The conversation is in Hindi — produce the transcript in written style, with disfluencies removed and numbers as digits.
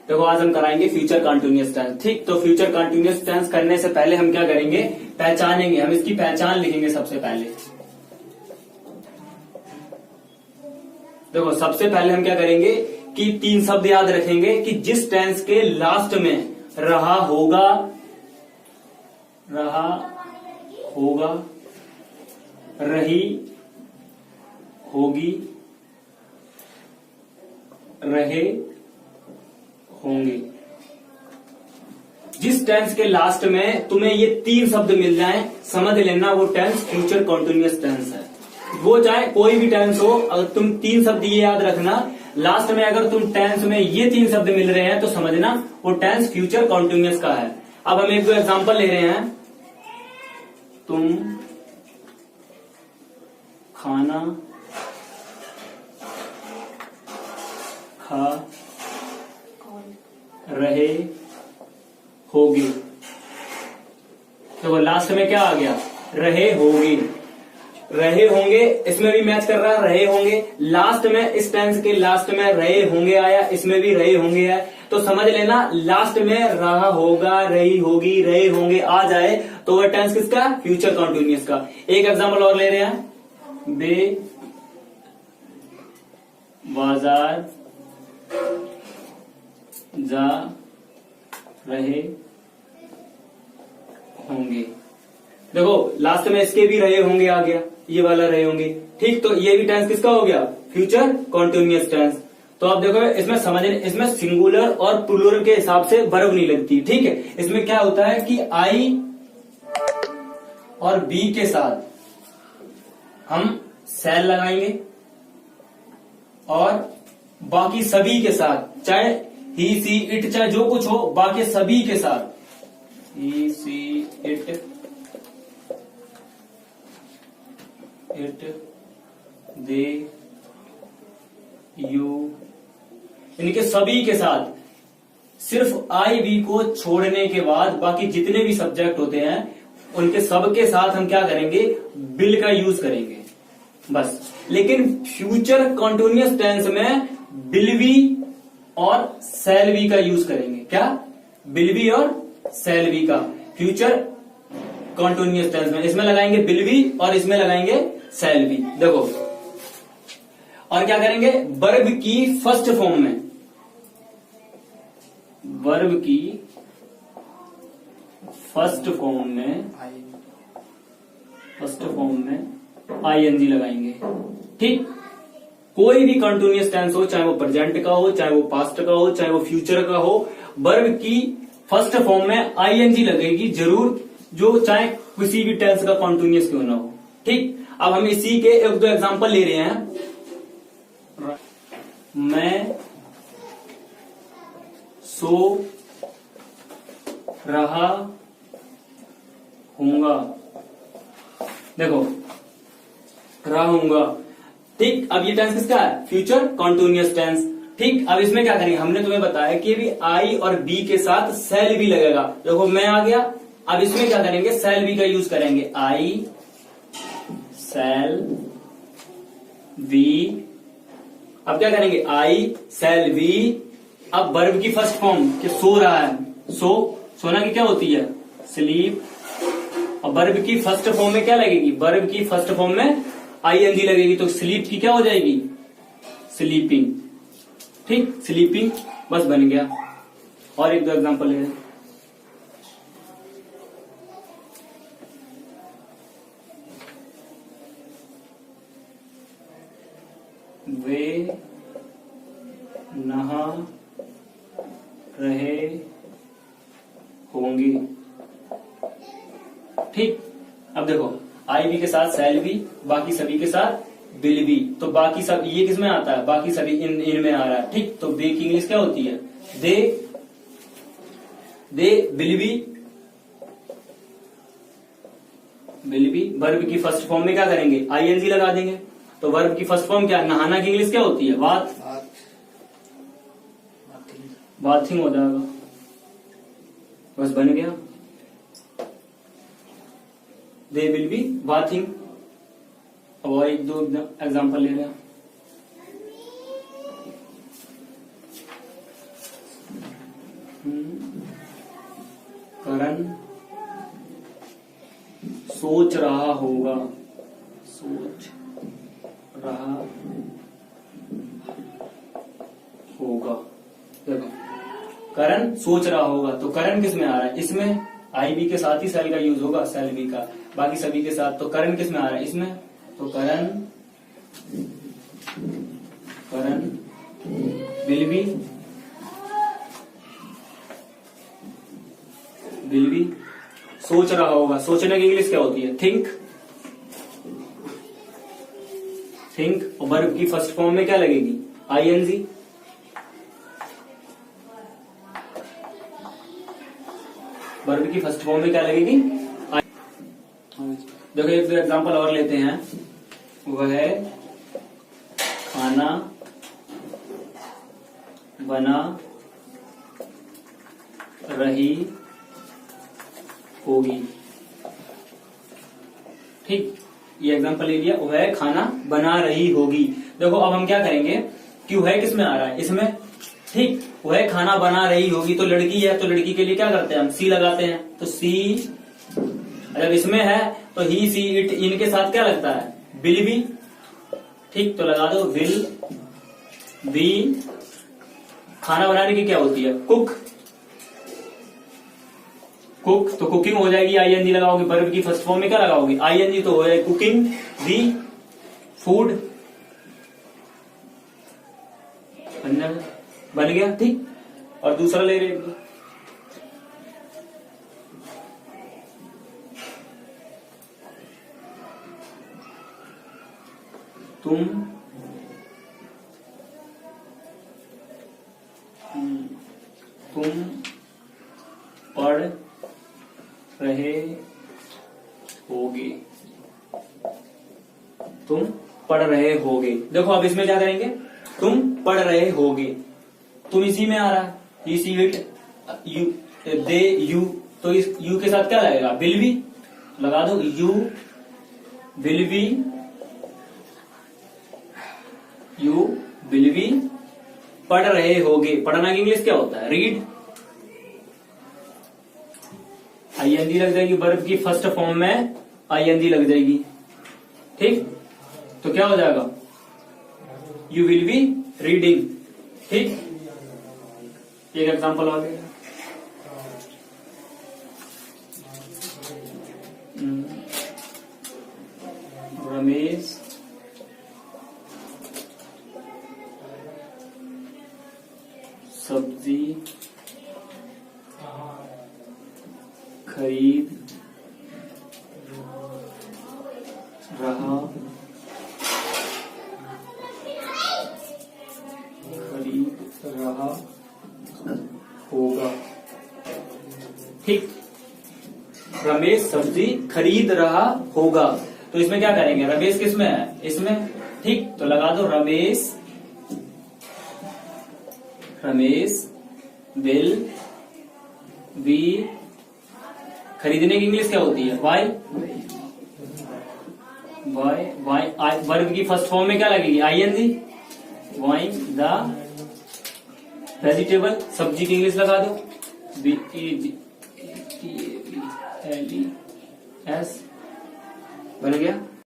देखो आज हम कराएंगे फ्यूचर कंटिन्यूअस टेंस। ठीक, तो फ्यूचर कंटिन्यूअस टेंस करने से पहले हम क्या करेंगे, पहचानेंगे। हम इसकी पहचान लिखेंगे सबसे पहले। देखो सबसे पहले हम क्या करेंगे कि 3 शब्द याद रखेंगे कि जिस टेंस के लास्ट में रहा होगा, रही होगी, रहे होंगे। जिस टेंस के लास्ट में तुम्हें ये 3 शब्द मिल जाएं, समझ लेना वो टेंस फ्यूचर कंटिन्यूअस टेंस है। वो चाहे कोई भी टेंस हो, अगर तुम 3 शब्द ये याद रखना, लास्ट में अगर तुम टेंस में ये 3 शब्द मिल रहे हैं तो समझना वो टेंस फ्यूचर कंटिन्यूअस का है। अब हम एक दो एग्जांपल ले रहे हैं। तुम खाना खा रहे होगे। तो लास्ट में क्या आ गया, रहे होगे। रहे होंगे इसमें भी मैच कर रहा है, रहे होंगे। लास्ट में इस टेंस के लास्ट में रहे होंगे आया, इसमें भी रहे होंगे है। तो समझ लेना लास्ट में रहा होगा, रही होगी, रहे होंगे आ जाए तो वह टेंस किसका, फ्यूचर कंटिन्यूअस का। एक एग्जांपल और ले रहे हैं। बे बाजार जा रहे होंगे। देखो लास्ट में इसके भी रहे होंगे आ गया, ये वाला रहे होंगे। ठीक, तो ये भी टेंस किसका हो गया, फ्यूचर कंटिन्यूअस टेंस। तो आप देखो इसमें समझ, इसमें सिंगुलर और प्लूरल के हिसाब से वर्ब नहीं लगती। ठीक है, इसमें क्या होता है कि आई और बी के साथ हम सेल लगाएंगे और बाकी सभी के साथ, चाहे ही सी इट चाहे जो कुछ हो, बाकी सभी के साथ ही सी इट दे यू, इनके सभी के साथ सिर्फ आई बी को छोड़ने के बाद बाकी जितने भी सब्जेक्ट होते हैं उनके सबके साथ हम क्या करेंगे, बिल का यूज करेंगे बस। लेकिन फ्यूचर कंटिन्यूअस टेंस में विल बी और शैल बी का यूज करेंगे। क्या, विल बी और शैल बी का फ्यूचर कंटिन्यूअस टेंस में इसमें लगाएंगे विल बी और इसमें लगाएंगे शैल बी। देखो और क्या करेंगे, वर्ब की फर्स्ट फॉर्म में, वर्ब की फर्स्ट फॉर्म में आईएनजी लगाएंगे। ठीक, कोई भी कंटिन्यूअस टेंस हो, चाहे वो प्रेजेंट का हो, चाहे वो पास्ट का हो, चाहे वो फ्यूचर का हो, वर्ब की फर्स्ट फॉर्म में आईएनजी लगेगी जरूर, जो चाहे किसी भी टेंस का कंटिन्यूअस क्यों ना हो। ठीक, अब हम इसी के एक दो एग्जांपल ले रहे हैं। मैं सो रहा हूंगा। देखो रहा हूंगा। ठीक, अब ये टेंस किसका है, फ्यूचर कंटिन्यूअस टेंस। ठीक, अब इसमें क्या करेंगे, हमने तुम्हें बताया कि भी आई और बी के साथ शैल बी लगेगा। देखो मैं आ गया, अब इसमें क्या करेंगे, शैल बी का यूज करेंगे। आई शैल बी, अब क्या करेंगे, आई शैल बी। अब वर्ब की फर्स्ट फॉर्म कि सो रहा है, सोना की क्या होती है, स्लीप। अब वर्ब की फर्स्ट फॉर्म में क्या लगेगी, वर्ब की फर्स्ट फॉर्म में आईएनजी लगेगी, तो स्लीप की क्या हो जाएगी, स्लीपिंग। ठीक, स्लीपिंग बस बन गया। और एक दो एग्जांपल ले, वे नहा रहे होंगे। ठीक, अब देखो आई बी के साथ शैल बी, बाकी सभी के साथ विल बी। तो बाकी सब ये किस में आता है, बाकी सभी इन में आ रहा है। ठीक, तो बे की इंग्लिश क्या होती है, दे विल बी। वर्ब की फर्स्ट फॉर्म में क्या करेंगे, आईएनजी लगा देंगे। तो वर्ब की फर्स्ट फॉर्म क्या, नहाना की इंग्लिश क्या होती है, बाथिंग हो जाएगा, बस बन गया, दे विल बी बाथिंग। अब और एक दो एग्जांपल ले रहे हैं। करण सोच रहा होगा, सोच रहा होगा। देखो करण सोच रहा होगा, तो करण किस में आ रहा है? इसमें आई बी के साथ ही सेल का यूज होगा, सेल बी का, बाकी सभी के साथ। तो करण किस में आ रहा है? इसमें। तो करण विल बी सोच रहा होगा। सोचने की इंग्लिश क्या होती है? थिंक। और वर्ब की फर्स्ट फॉर्म में क्या लगेगी? आईएनजी। वर्ब की फर्स्ट फॉर्म में क्या लगेगी? देखो एक एग्जांपल और लेते हैं, वह खाना बना रही होगी। ठीक, ये एग्जांपल ले लिया, वह खाना बना रही होगी। देखो अब हम क्या करेंगे कि वह किस में आ रहा है? इसमें। ठीक, वह खाना बना रही होगी, तो लड़की है, तो लड़की के लिए क्या करते हैं हम? सी लगाते हैं। तो सी अगर इसमें है तो ही, सी, इट, इनके साथ क्या लगता है? Will be. ठीक, तो लगा दो विल बी। खाना बनाने की क्या होती है? कुक। तो कुकिंग हो जाएगी, आईएनजी लगाओगे। वर्ब की फर्स्ट फॉर्म में क्या लगाओगे? आईएनजी, तो हो जाएगी कुकिंग दी फूड। बन गया। ठीक, और दूसरा ले रहे, तुम पढ़ रहे होगे। तुम पढ़ रहे होगे। देखो अब इसमें क्या करेंगे? तुम पढ़ रहे होगे, तुम इसी में आ रहा है, इसी इट, यू, दे, यू, तो इस यू के साथ क्या लगेगा? Will be. लगा दो you will be, you will be पढ़ रहे होगे। पढ़ना की इंग्लिश क्या होता है? रीड। आईएनजी लग जाएगी, वर्ब की फर्स्ट फॉर्म में आईएनजी लग जाएगी। ठीक, तो क्या हो जाएगा? You will be reading. ठीक, एक एग्जांपल आ गया। रमेश सब्जी खरीद रहा होगा। ठीक, रमेश सब्जी खरीद रहा होगा, तो इसमें क्या करेंगे? रमेश किसमें है? इसमें। ठीक, तो लगा दो रमेश विल बी। खरीदने की इंग्लिश क्या होती है? बाय। वर्ब की फर्स्ट फॉर्म में क्या लगेगी? आईएनजी। Buying the vegetable. सब्जी की इंग्लिश लगा दो VEGTABLES। बन गया।